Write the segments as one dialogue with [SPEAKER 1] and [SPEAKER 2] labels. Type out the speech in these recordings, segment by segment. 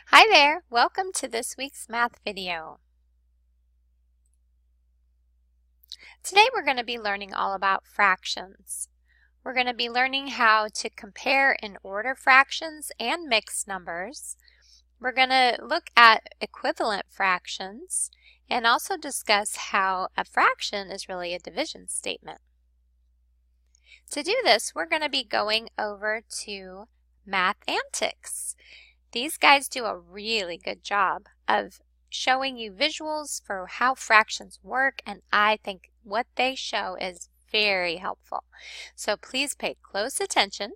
[SPEAKER 1] Hi there, welcome to this week's math video. Today we're going to be learning all about fractions. We're going to be learning how to compare and order fractions and mixed numbers. We're going to look at equivalent fractions and also discuss how a fraction is really a division statement. To do this, we're going to be going over to Mathantics. These guys do a really good job of showing you visuals for how fractions work, and I think what they show is very helpful. So please pay close attention.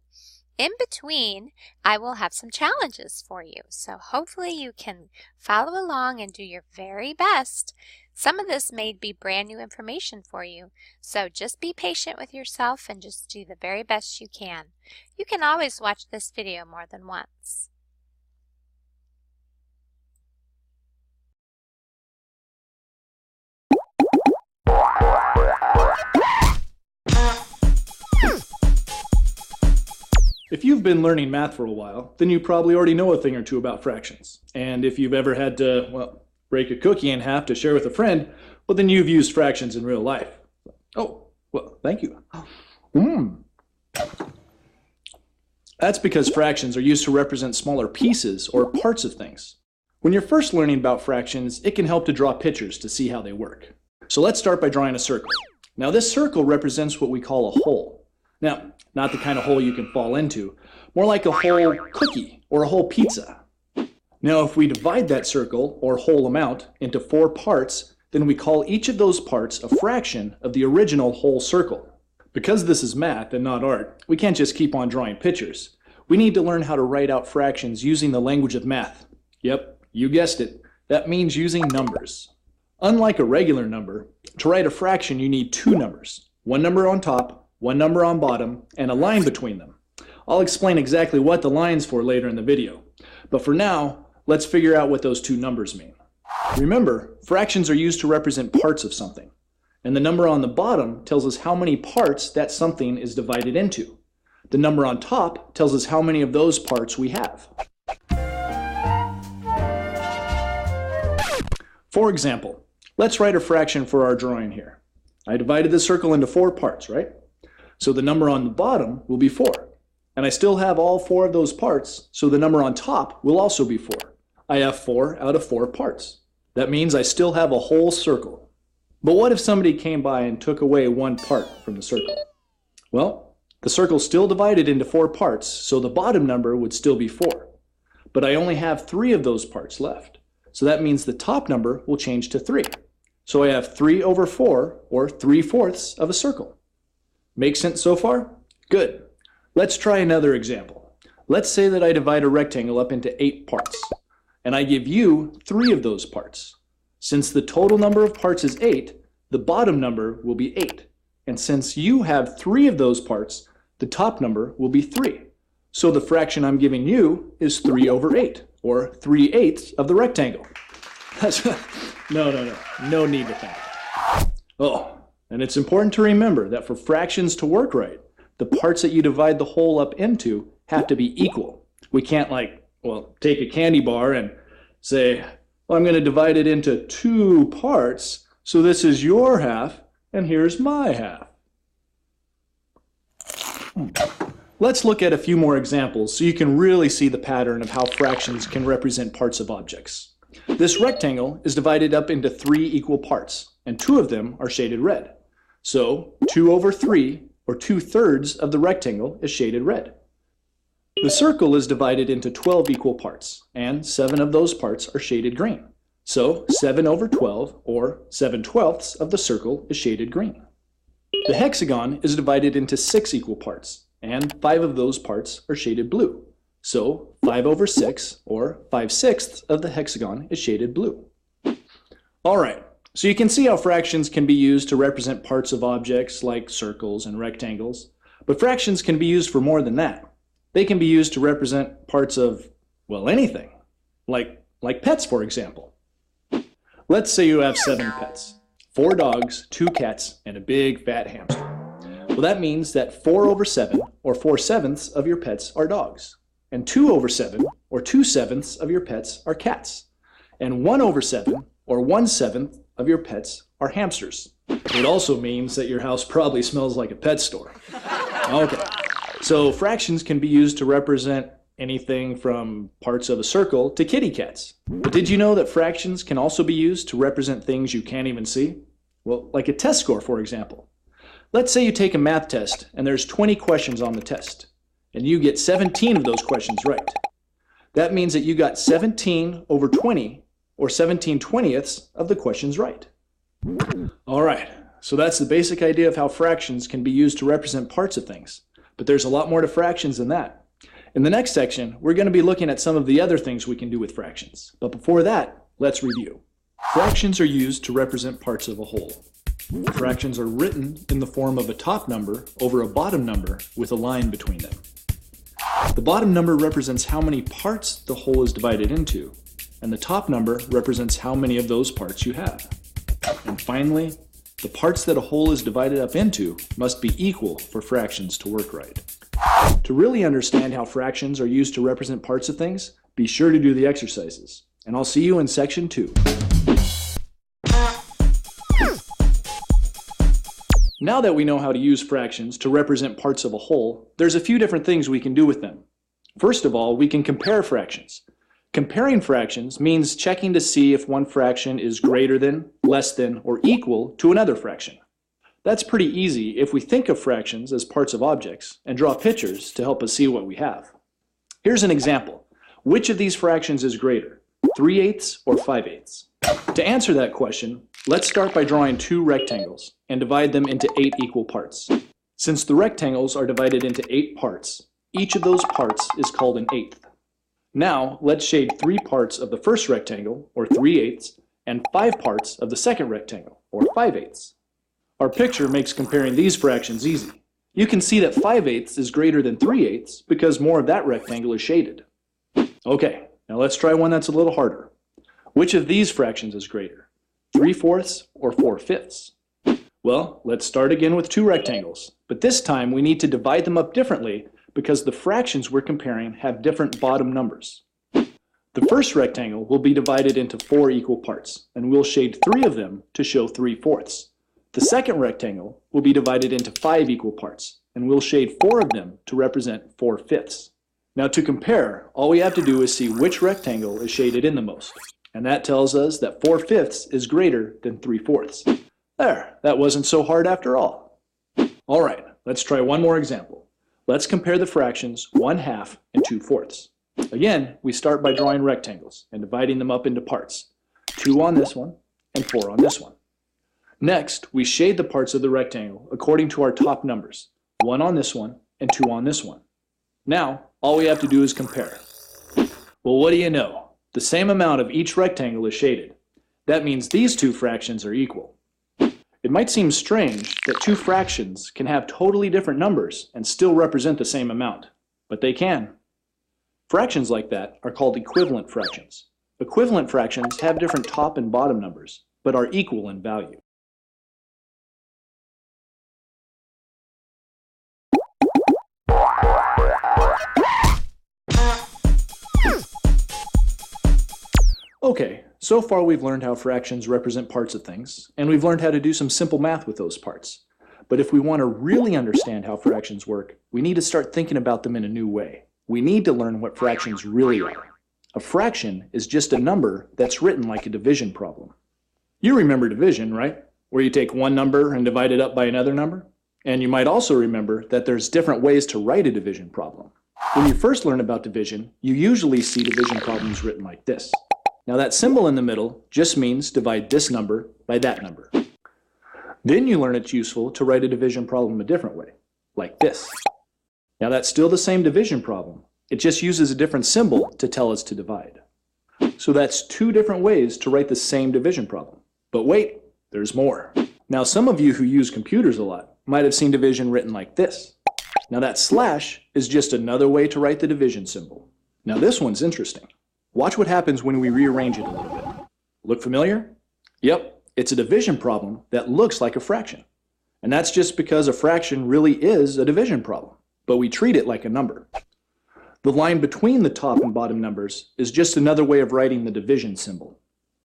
[SPEAKER 1] In between, I will have some challenges for you, so hopefully you can follow along and do your very best. Some of this may be brand new information for you, so just be patient with yourself and just do the very best you can. You can always watch this video more than once.
[SPEAKER 2] If you've been learning math for a while, then you probably already know a thing or two about fractions. And if you've ever had to, well, break a cookie in half to share with a friend, well, then you've used fractions in real life. Oh, well, thank you. That's because fractions are used to represent smaller pieces or parts of things. When you're first learning about fractions, it can help to draw pictures to see how they work. So let's start by drawing a circle. Now this circle represents what we call a hole. Now, not the kind of hole you can fall into, more like a whole cookie or a whole pizza. Now, if we divide that circle or whole amount into 4 parts, then we call each of those parts a fraction of the original whole circle. Because this is math and not art, we can't just keep on drawing pictures. We need to learn how to write out fractions using the language of math. Yep, you guessed it. That means using numbers. Unlike a regular number, to write a fraction you need 2 numbers, one number on top, one number on bottom, and a line between them. I'll explain exactly what the line's for later in the video. But for now, let's figure out what those 2 numbers mean. Remember, fractions are used to represent parts of something. And the number on the bottom tells us how many parts that something is divided into. The number on top tells us how many of those parts we have. For example, let's write a fraction for our drawing here. I divided the circle into 4 parts, right? So the number on the bottom will be 4. And I still have all 4 of those parts, so the number on top will also be 4. I have 4 out of 4 parts. That means I still have a whole circle. But what if somebody came by and took away 1 part from the circle? Well, the circle's still divided into 4 parts, so the bottom number would still be 4. But I only have 3 of those parts left. So that means the top number will change to 3. So I have 3 over 4, or 3/4 of a circle. Make sense so far? Good. Let's try another example. Let's say that I divide a rectangle up into 8 parts, and I give you 3 of those parts. Since the total number of parts is 8, the bottom number will be 8. And since you have 3 of those parts, the top number will be 3. So the fraction I'm giving you is 3 over 8, or 3/8 of the rectangle. No need to think. Oh. And it's important to remember that for fractions to work right, the parts that you divide the whole up into have to be equal. We can't take a candy bar and say, well, I'm going to divide it into 2 parts, so this is your half and here's my half. Let's look at a few more examples so you can really see the pattern of how fractions can represent parts of objects. This rectangle is divided up into 3 equal parts, and 2 of them are shaded red. So 2 over 3, or 2/3 of the rectangle, is shaded red. The circle is divided into 12 equal parts, and 7 of those parts are shaded green. So 7 over 12, or 7/12 of the circle, is shaded green. The hexagon is divided into 6 equal parts, and 5 of those parts are shaded blue. So 5 over 6, or 5/6 of the hexagon, is shaded blue. All right. So you can see how fractions can be used to represent parts of objects like circles and rectangles, but fractions can be used for more than that. They can be used to represent parts of, well, anything, like pets, for example. Let's say you have 7 pets, 4 dogs, 2 cats, and a big fat hamster. Well, that means that 4 over 7, or 4/7 of your pets are dogs, and 2 over 7, or 2/7 of your pets are cats. And 1/7, or 1/7 of your pets are hamsters. It also means that your house probably smells like a pet store. Okay, so fractions can be used to represent anything from parts of a circle to kitty cats. But did you know that fractions can also be used to represent things you can't even see? Well, like a test score, for example. Let's say you take a math test and there's 20 questions on the test, and you get 17 of those questions right. That means that you got 17 over 20, or 17/20ths of the questions right. All right, so that's the basic idea of how fractions can be used to represent parts of things. But there's a lot more to fractions than that. In the next section, we're going to be looking at some of the other things we can do with fractions. But before that, let's review. Fractions are used to represent parts of a whole. Fractions are written in the form of a top number over a bottom number with a line between them. The bottom number represents how many parts the whole is divided into, and the top number represents how many of those parts you have. And finally, the parts that a whole is divided up into must be equal for fractions to work right. To really understand how fractions are used to represent parts of things, be sure to do the exercises. And I'll see you in section 2. Now that we know how to use fractions to represent parts of a whole, there's a few different things we can do with them. First of all, we can compare fractions. Comparing fractions means checking to see if one fraction is greater than, less than, or equal to another fraction. That's pretty easy if we think of fractions as parts of objects and draw pictures to help us see what we have. Here's an example. Which of these fractions is greater, 3/8 or 5/8? To answer that question, let's start by drawing two rectangles and divide them into 8 equal parts. Since the rectangles are divided into 8 parts, each of those parts is called an eighth. Now, let's shade 3 parts of the first rectangle, or 3/8, and 5 parts of the second rectangle, or 5/8. Our picture makes comparing these fractions easy. You can see that 5/8 is greater than 3/8 because more of that rectangle is shaded. Okay, now let's try one that's a little harder. Which of these fractions is greater, 3/4 or 4/5? Well, let's start again with 2 rectangles, but this time we need to divide them up differently because the fractions we're comparing have different bottom numbers. The first rectangle will be divided into 4 equal parts, and we'll shade 3 of them to show 3/4. The second rectangle will be divided into 5 equal parts, and we'll shade 4 of them to represent 4/5. Now to compare, all we have to do is see which rectangle is shaded in the most, and that tells us that 4/5 is greater than 3/4. There, that wasn't so hard after all. All right, let's try one more example. Let's compare the fractions 1/2 and 2/4. Again, we start by drawing rectangles and dividing them up into parts. 2 on this one and 4 on this one. Next, we shade the parts of the rectangle according to our top numbers, 1 on this one and 2 on this one. Now, all we have to do is compare. Well, what do you know? The same amount of each rectangle is shaded. That means these two fractions are equal. It might seem strange that 2 fractions can have totally different numbers and still represent the same amount, but they can. Fractions like that are called equivalent fractions. Equivalent fractions have different top and bottom numbers, but are equal in value. Okay, so far we've learned how fractions represent parts of things, and we've learned how to do some simple math with those parts. But if we want to really understand how fractions work, we need to start thinking about them in a new way. We need to learn what fractions really are. A fraction is just a number that's written like a division problem. You remember division, right? Where you take one number and divide it up by another number? And you might also remember that there's different ways to write a division problem. When you first learn about division, you usually see division problems written like this. Now that symbol in the middle just means divide this number by that number. Then you learn it's useful to write a division problem a different way, like this. Now that's still the same division problem. It just uses a different symbol to tell us to divide. So that's 2 different ways to write the same division problem. But wait, there's more. Now some of you who use computers a lot might have seen division written like this. Now that slash is just another way to write the division symbol. Now this one's interesting. Watch what happens when we rearrange it a little bit. Look familiar? Yep, it's a division problem that looks like a fraction. And that's just because a fraction really is a division problem, but we treat it like a number. The line between the top and bottom numbers is just another way of writing the division symbol.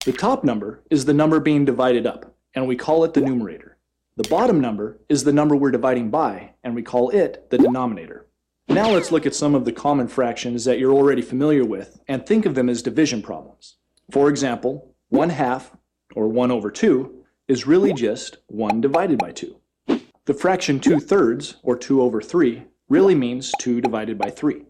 [SPEAKER 2] The top number is the number being divided up, and we call it the numerator. The bottom number is the number we're dividing by, and we call it the denominator. Now let's look at some of the common fractions that you're already familiar with and think of them as division problems. For example, 1/2, or 1/2, is really just 1 divided by 2. The fraction 2/3, or 2/3, really means 2 divided by 3.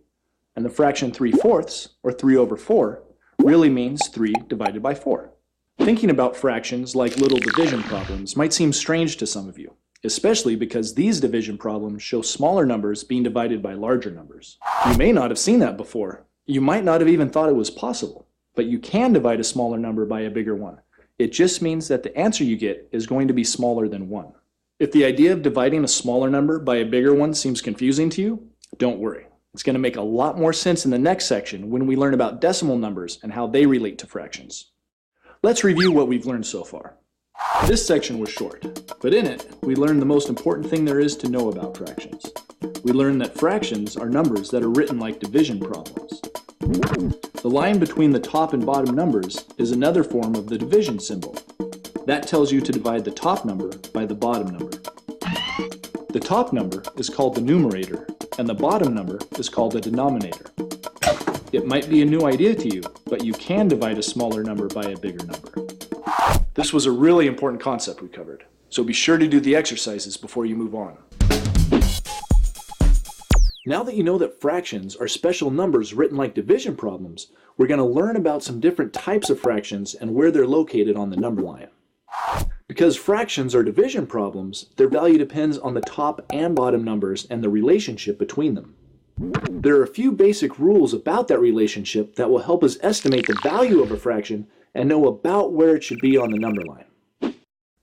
[SPEAKER 2] And the fraction 3/4, or 3/4, really means 3 divided by 4. Thinking about fractions like little division problems might seem strange to some of you, especially because these division problems show smaller numbers being divided by larger numbers. You may not have seen that before. You might not have even thought it was possible, but you can divide a smaller number by a bigger one. It just means that the answer you get is going to be smaller than 1. If the idea of dividing a smaller number by a bigger one seems confusing to you, don't worry. It's going to make a lot more sense in the next section when we learn about decimal numbers and how they relate to fractions. Let's review what we've learned so far. This section was short, but in it, we learned the most important thing there is to know about fractions. We learned that fractions are numbers that are written like division problems. The line between the top and bottom numbers is another form of the division symbol. That tells you to divide the top number by the bottom number. The top number is called the numerator, and the bottom number is called the denominator. It might be a new idea to you, but you can divide a smaller number by a bigger number. This was a really important concept we covered, so be sure to do the exercises before you move on. Now that you know that fractions are special numbers written like division problems, we're going to learn about some different types of fractions and where they're located on the number line. Because fractions are division problems, their value depends on the top and bottom numbers and the relationship between them. There are a few basic rules about that relationship that will help us estimate the value of a fraction and know about where it should be on the number line.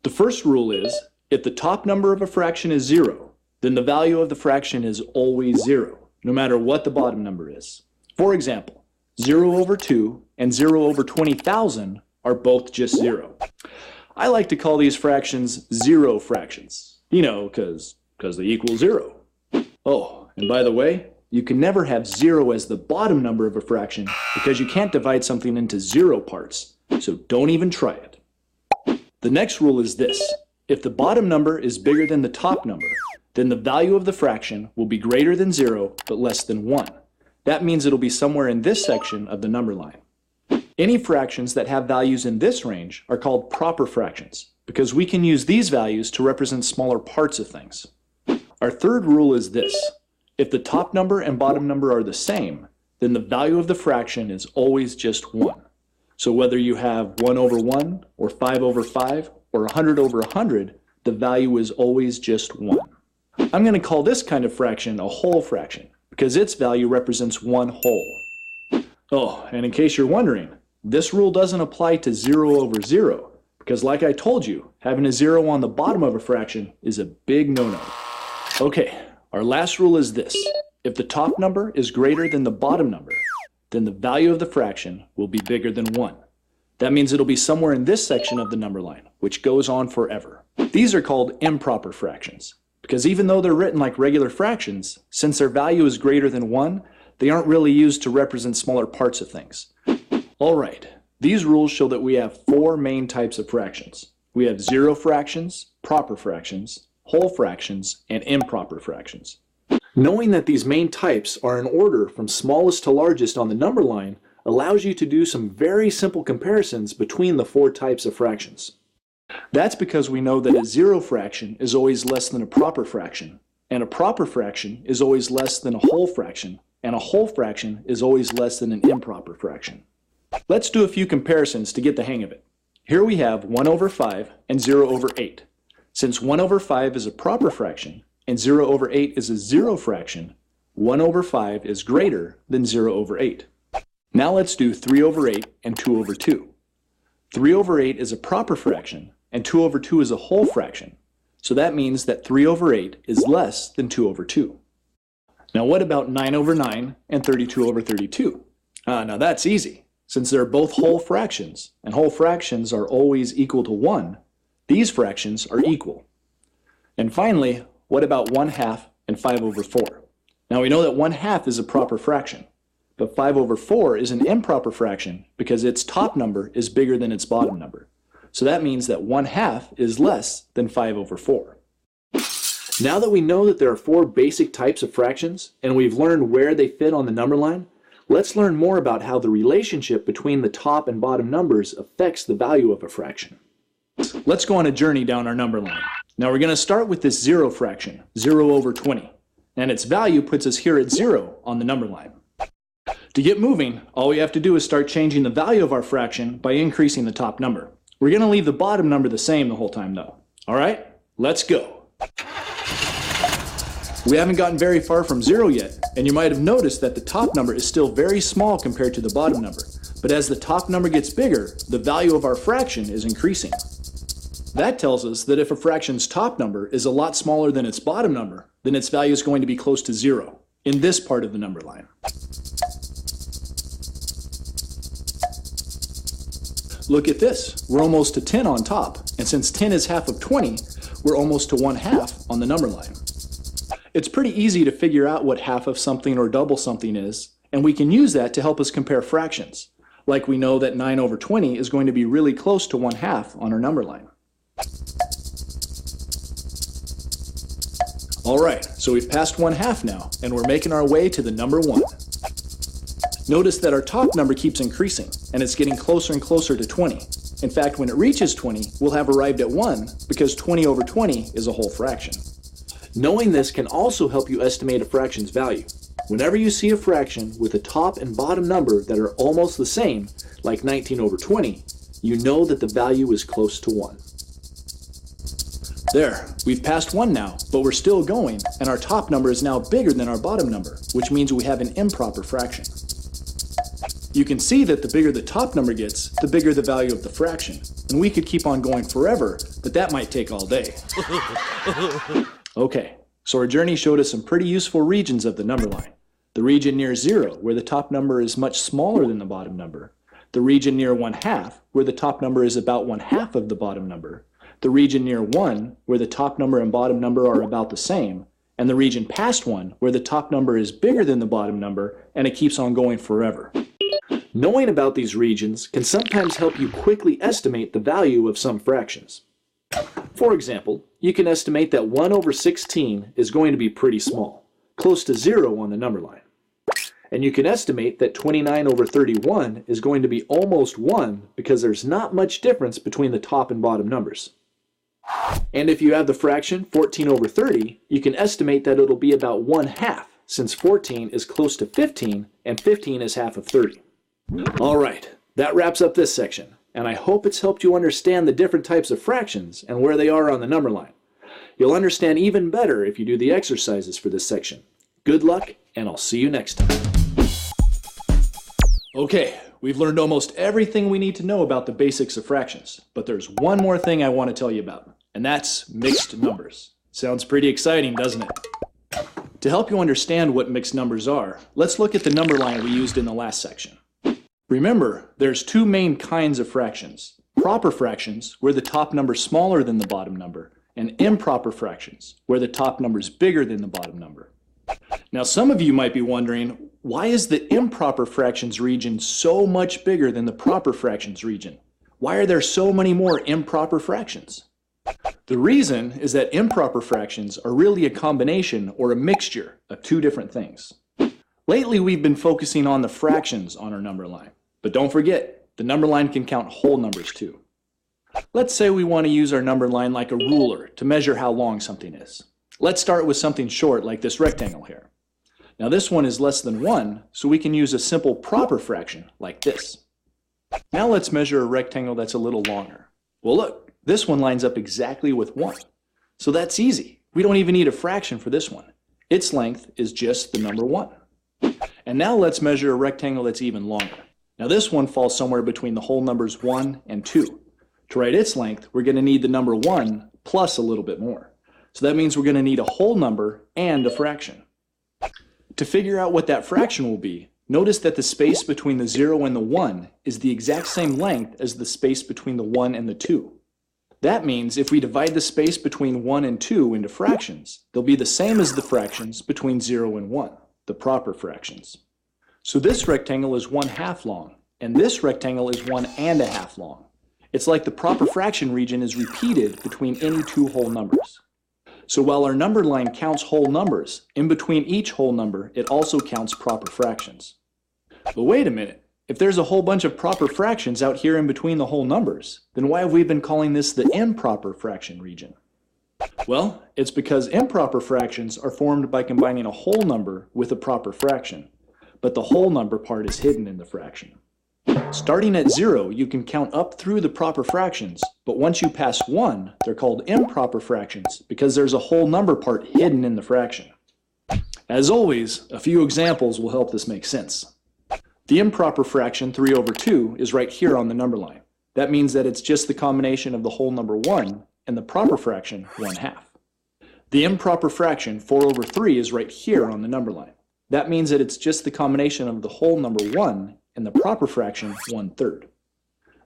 [SPEAKER 2] The first rule is, if the top number of a fraction is 0, then the value of the fraction is always 0, no matter what the bottom number is. For example, 0/2 and 0/20,000 are both just 0. I like to call these fractions zero fractions, because they equal 0. Oh, and by the way, you can never have 0 as the bottom number of a fraction because you can't divide something into 0 parts, so don't even try it. The next rule is this. If the bottom number is bigger than the top number, then the value of the fraction will be greater than 0 but less than 1. That means it'll be somewhere in this section of the number line. Any fractions that have values in this range are called proper fractions because we can use these values to represent smaller parts of things. Our third rule is this. If the top number and bottom number are the same, then the value of the fraction is always just 1. So whether you have 1/1 or 5/5 or 100/100, the value is always just 1. I'm going to call this kind of fraction a whole fraction because its value represents 1 whole. Oh, and in case you're wondering, this rule doesn't apply to 0/0 because like I told you, having a 0 on the bottom of a fraction is a big no-no. Okay. Our last rule is this. If the top number is greater than the bottom number, then the value of the fraction will be bigger than 1. That means it'll be somewhere in this section of the number line, which goes on forever. These are called improper fractions, because even though they're written like regular fractions, since their value is greater than 1, they aren't really used to represent smaller parts of things. All right, these rules show that we have 4 main types of fractions. We have zero fractions, proper fractions, whole fractions, and improper fractions. Knowing that these main types are in order from smallest to largest on the number line allows you to do some very simple comparisons between the 4 types of fractions. That's because we know that a zero fraction is always less than a proper fraction, and a proper fraction is always less than a whole fraction, and a whole fraction is always less than an improper fraction. Let's do a few comparisons to get the hang of it. Here we have 1/5 and 0/8. Since 1/5 is a proper fraction and 0/8 is a zero fraction, 1/5 is greater than 0/8. Now let's do 3/8 and 2/2. 3/8 is a proper fraction and 2/2 is a whole fraction, so that means that 3/8 is less than 2/2. Now what about 9/9 and 32/32? Now that's easy. Since they're both whole fractions, and whole fractions are always equal to 1, these fractions are equal. And finally, what about 1/2 and 5/4? Now we know that 1/2 is a proper fraction, But 5 over 4 is an improper fraction because its top number is bigger than its bottom number. So that means that 1/2 is less than 5 over 4. Now that we know that there are 4 basic types of fractions, and we've learned where they fit on the number line, let's learn more about how the relationship between the top and bottom numbers affects the value of a fraction. Let's go on a journey down our number line. Now we're going to start with this 0 fraction, 0 over 20, and its value puts us here at 0 on the number line. To get moving, all we have to do is start changing the value of our fraction by increasing the top number. We're going to leave the bottom number the same the whole time though. All right, let's go. We haven't gotten very far from 0 yet, and you might have noticed that the top number is still very small compared to the bottom number. But as the top number gets bigger, the value of our fraction is increasing. That tells us that if a fraction's top number is a lot smaller than its bottom number, then its value is going to be close to 0 in this part of the number line. Look at this, we're almost to 10 on top, and since 10 is half of 20, we're almost to 1/2 on the number line. It's pretty easy to figure out what half of something or double something is, and we can use that to help us compare fractions. Like we know that 9 over 20 is going to be really close to 1/2 on our number line. Alright, so we've passed 1/2 now, and we're making our way to the number 1. Notice that our top number keeps increasing, and it's getting closer and closer to 20. In fact, when it reaches 20, we'll have arrived at 1, because 20 over 20 is a whole fraction. Knowing this can also help you estimate a fraction's value. Whenever you see a fraction with a top and bottom number that are almost the same, like 19 over 20, you know that the value is close to 1. There, we've passed 1 now, but we're still going, and our top number is now bigger than our bottom number, which means we have an improper fraction. You can see that the bigger the top number gets, the bigger the value of the fraction. And we could keep on going forever, but that might take all day. Okay, so our journey showed us some pretty useful regions of the number line. The region near 0, where the top number is much smaller than the bottom number. The region near 1/2, where the top number is about 1/2 of the bottom number. The region near 1, where the top number and bottom number are about the same. And the region past 1, where the top number is bigger than the bottom number, and it keeps on going forever. Knowing about these regions can sometimes help you quickly estimate the value of some fractions. For example, you can estimate that 1 over 16 is going to be pretty small, close to 0 on the number line. And you can estimate that 29 over 31 is going to be almost 1 because there's not much difference between the top and bottom numbers. And if you have the fraction 14 over 30, you can estimate that it'll be about 1/2, since 14 is close to 15 and 15 is half of 30. Alright, that wraps up this section, and I hope it's helped you understand the different types of fractions and where they are on the number line. You'll understand even better if you do the exercises for this section. Good luck, and I'll see you next time. Okay, we've learned almost everything we need to know about the basics of fractions, but there's one more thing I want to tell you about, and that's mixed numbers. Sounds pretty exciting, doesn't it? To help you understand what mixed numbers are, let's look at the number line we used in the last section. Remember, there's 2 main kinds of fractions. Proper fractions, where the top number is smaller than the bottom number, and improper fractions, where the top number is bigger than the bottom number. Now some of you might be wondering, why is the improper fractions region so much bigger than the proper fractions region? Why are there so many more improper fractions? The reason is that improper fractions are really a combination or a mixture of 2 different things. Lately, we've been focusing on the fractions on our number line. But don't forget, the number line can count whole numbers too. Let's say we want to use our number line like a ruler to measure how long something is. Let's start with something short like this rectangle here. Now this one is less than 1, so we can use a simple proper fraction like this. Now let's measure a rectangle that's a little longer. Well look, this one lines up exactly with 1. So that's easy. We don't even need a fraction for this one. Its length is just the number 1. And now let's measure a rectangle that's even longer. Now this one falls somewhere between the whole numbers 1 and 2. To write its length, we're going to need the number 1 plus a little bit more. So that means we're going to need a whole number and a fraction. To figure out what that fraction will be, notice that the space between the 0 and the 1 is the exact same length as the space between the 1 and the 2. That means if we divide the space between 1 and 2 into fractions, they'll be the same as the fractions between 0 and 1. The proper fractions. So this rectangle is 1/2 long, and this rectangle is 1½ long. It's like the proper fraction region is repeated between any two whole numbers. So while our number line counts whole numbers, in between each whole number, it also counts proper fractions. But wait a minute, if there's a whole bunch of proper fractions out here in between the whole numbers, then why have we been calling this the improper fraction region? Well, it's because improper fractions are formed by combining a whole number with a proper fraction, but the whole number part is hidden in the fraction. Starting at 0, you can count up through the proper fractions, but once you pass 1, they're called improper fractions because there's a whole number part hidden in the fraction. As always, a few examples will help this make sense. The improper fraction 3/2 is right here on the number line. That means that it's just the combination of the whole number 1 and the proper fraction 1/2. The improper fraction 4/3 is right here on the number line. That means that it's just the combination of the whole number 1 and the proper fraction 1/3.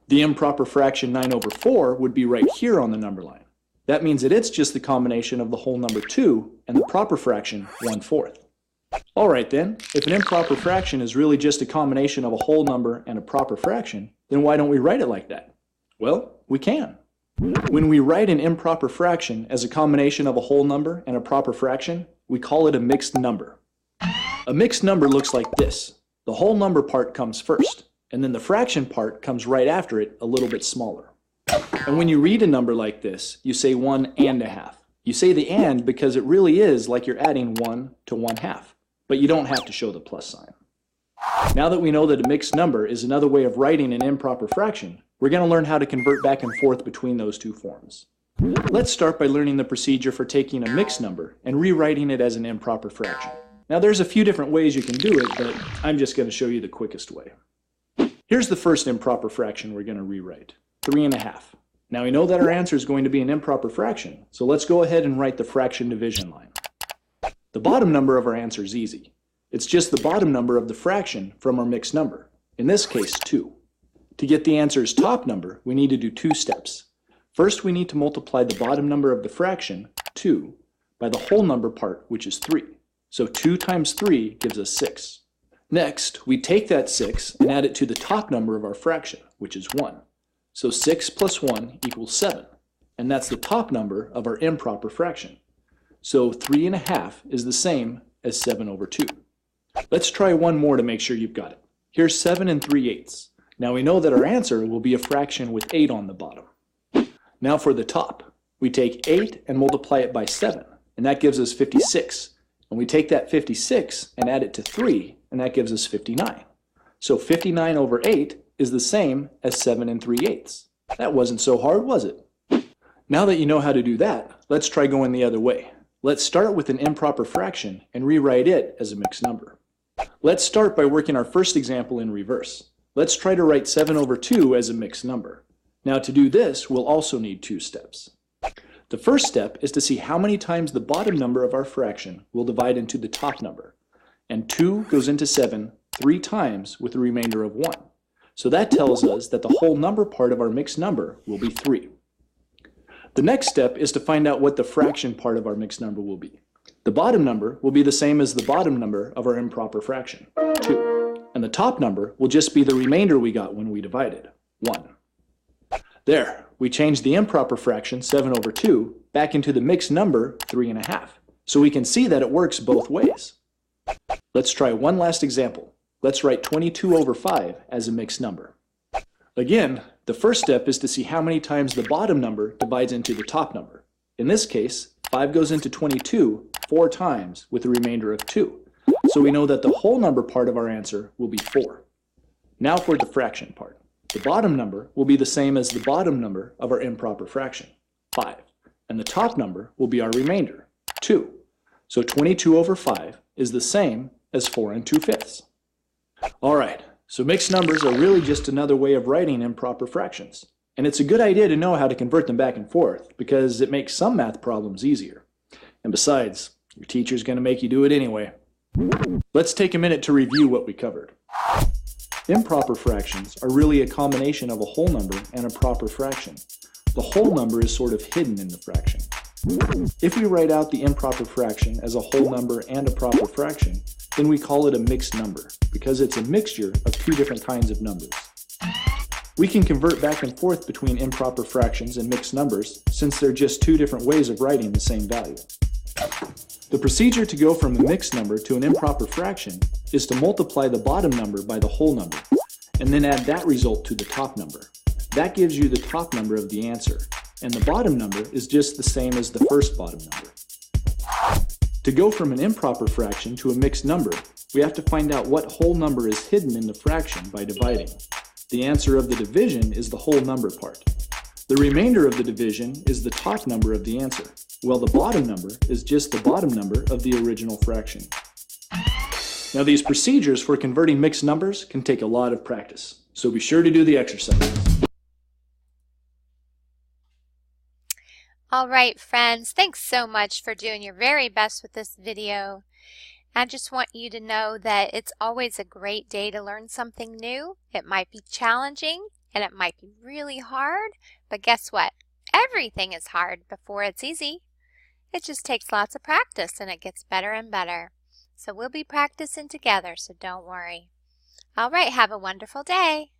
[SPEAKER 2] The improper fraction 9/4 would be right here on the number line. That means that it's just the combination of the whole number 2 and the proper fraction 1/4. Alright then, if an improper fraction is really just a combination of a whole number and a proper fraction, then why don't we write it like that? Well, we can. When we write an improper fraction as a combination of a whole number and a proper fraction, we call it a mixed number. A mixed number looks like this. The whole number part comes first, and then the fraction part comes right after it, a little bit smaller. And when you read a number like this, you say 1½ You say the and because it really is like you're adding 1 to 1/2, but you don't have to show the plus sign. Now that we know that a mixed number is another way of writing an improper fraction, we're going to learn how to convert back and forth between those two forms. Let's start by learning the procedure for taking a mixed number and rewriting it as an improper fraction. Now there's a few different ways you can do it, but I'm just going to show you the quickest way. Here's the first improper fraction we're going to rewrite, 3½ Now we know that our answer is going to be an improper fraction, so let's go ahead and write the fraction division line. The bottom number of our answer is easy. It's just the bottom number of the fraction from our mixed number, in this case 2. To get the answer's top number, we need to do 2 steps. First, we need to multiply the bottom number of the fraction, 2, by the whole number part, which is 3. So 2 times 3 gives us 6. Next, we take that 6 and add it to the top number of our fraction, which is 1. So 6 plus 1 equals 7, and that's the top number of our improper fraction. So 3½ is the same as 7/2. Let's try one more to make sure you've got it. Here's 7 3/8. Now we know that our answer will be a fraction with 8 on the bottom. Now for the top, we take 8 and multiply it by 7, and that gives us 56. And we take that 56 and add it to 3, and that gives us 59. So 59/8 is the same as 7 3/8. That wasn't so hard, was it? Now that you know how to do that, let's try going the other way. Let's start with an improper fraction and rewrite it as a mixed number. Let's start by working our first example in reverse. Let's try to write 7/2 as a mixed number. Now to do this, we'll also need 2 steps. The first step is to see how many times the bottom number of our fraction will divide into the top number. And 2 goes into 7 3 times with a remainder of 1. So that tells us that the whole number part of our mixed number will be 3. The next step is to find out what the fraction part of our mixed number will be. The bottom number will be the same as the bottom number of our improper fraction, 2. And the top number will just be the remainder we got when we divided, 1. There, we changed the improper fraction, 7/2, back into the mixed number, 3½ So we can see that it works both ways. Let's try one last example. Let's write 22/5 as a mixed number. Again, the first step is to see how many times the bottom number divides into the top number. In this case, 5 goes into 22 4 times with a remainder of 2. So we know that the whole number part of our answer will be 4. Now for the fraction part. The bottom number will be the same as the bottom number of our improper fraction, 5. And the top number will be our remainder, 2. So 22/5 is the same as 4 2/5. Alright, so mixed numbers are really just another way of writing improper fractions. And it's a good idea to know how to convert them back and forth because it makes some math problems easier. And besides, your teacher's going to make you do it anyway. Let's take a minute to review what we covered. Improper fractions are really a combination of a whole number and a proper fraction. The whole number is sort of hidden in the fraction. If we write out the improper fraction as a whole number and a proper fraction, then we call it a mixed number because it's a mixture of two different kinds of numbers. We can convert back and forth between improper fractions and mixed numbers since they're just two different ways of writing the same value. The procedure to go from a mixed number to an improper fraction is to multiply the bottom number by the whole number, and then add that result to the top number. That gives you the top number of the answer, and the bottom number is just the same as the first bottom number. To go from an improper fraction to a mixed number, we have to find out what whole number is hidden in the fraction by dividing. The answer of the division is the whole number part. The remainder of the division is the top number of the answer, while the bottom number is just the bottom number of the original fraction. Now these procedures for converting mixed numbers can take a lot of practice, so be sure to do the exercises.
[SPEAKER 1] All right, friends, thanks so much for doing your very best with this video. I just want you to know that it's always a great day to learn something new. It might be challenging and it might be really hard, but guess what? Everything is hard before it's easy. It just takes lots of practice and it gets better and better. So we'll be practicing together, so don't worry. All right, have a wonderful day.